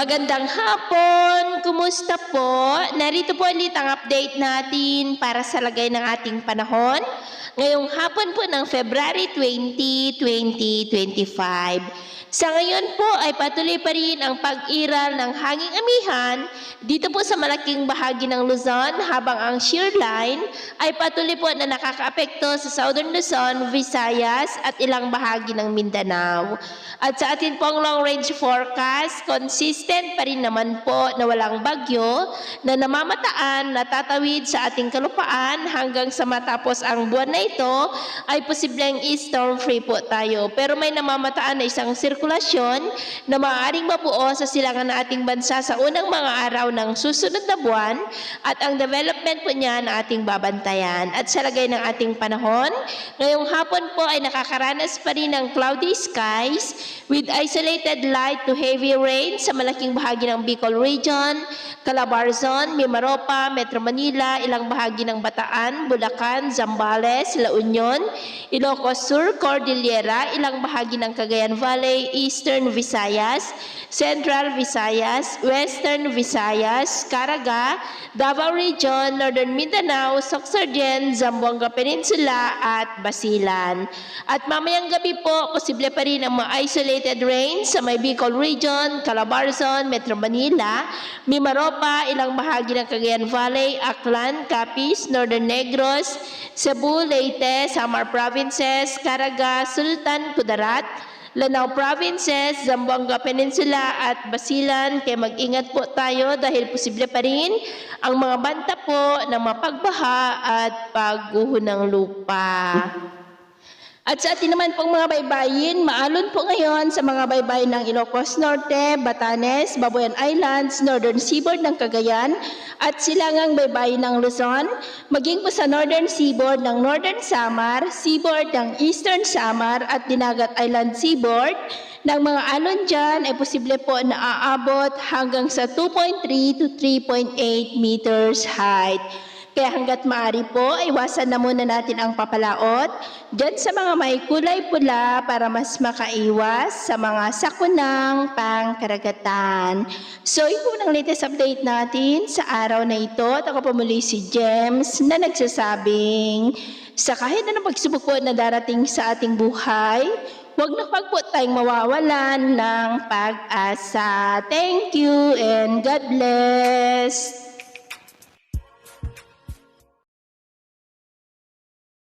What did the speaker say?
Magandang hapon! Kumusta po? Narito po ulit ang update natin para sa lagay ng ating panahon. Ngayong hapon po ng February 20, 2025. Sa ngayon po ay patuloy pa rin ang pag-iral ng hanging amihan dito po sa malaking bahagi ng Luzon habang ang shear line ay patuloy po na nakakaapekto sa Southern Luzon, Visayas at ilang bahagi ng Mindanao. At sa atin pong long range forecast, consistent pa rin naman po na walang bagyo na namamataan na tatawid sa ating kalupaan hanggang sa matapos ang buwan na ito ay posibleng storm free po tayo. Pero may namamataan na isang sirkulasyon na maaaring mabuo sa silangan ng ating bansa sa unang mga araw ng susunod na buwan at ang development po niya na ating babantayan. At sa lagay ng ating panahon, ngayong hapon po ay nakakaranas pa rin ng cloudy skies with isolated light to heavy rain sa malaking bahagi ng Bicol Region, Calabarzon, Mimaropa, Metro Manila, ilang bahagi ng Bataan, Bulacan, Zambales, La Union, Ilocos Sur, Cordillera, ilang bahagi ng Cagayan Valley, Eastern Visayas, Central Visayas, Western Visayas, Caraga, Davao Region, Northern Mindanao, Sorsogon, Zamboanga Peninsula at Basilan. At mamayang gabi po, posible pa rin ang mga isolated rain sa may Bicol Region, Calabarzon, Metro Manila, Mimaropa, ilang bahagi ng Cagayan Valley, Aklan, Capiz, Northern Negros, Cebu, Leyte, Samar Provinces, Caraga, Sultan, Kudarat, Lanao Provinces, Zamboanga Peninsula at Basilan. Kaya mag-ingat po tayo dahil posible pa rin ang mga banta po ng mapagbaha at pagguho ng lupa. At sa atin naman pong mga baybayin, maalon po ngayon sa mga baybayin ng Ilocos Norte, Batanes, Babuyan Islands, Northern Seaboard ng Cagayan, at silangang baybayin ng Luzon, maging po sa Northern Seaboard ng Northern Samar, Seaboard ng Eastern Samar, at Dinagat Island Seaboard. Ng mga alon dyan ay posible po na aabot hanggang sa 2.3 to 3.8 meters height. Kaya hanggat maaari po, iwasan na muna natin ang papalaot dyan sa mga may kulay pula para mas makaiwas sa mga sakunang pangkaragatan. So, ito ang latest update natin sa araw na ito. At ako po muli si James na nagsasabing sa kahit na pagsubok po na darating sa ating buhay, huwag na po tayong mawawalan ng pag-asa. Thank you and God bless!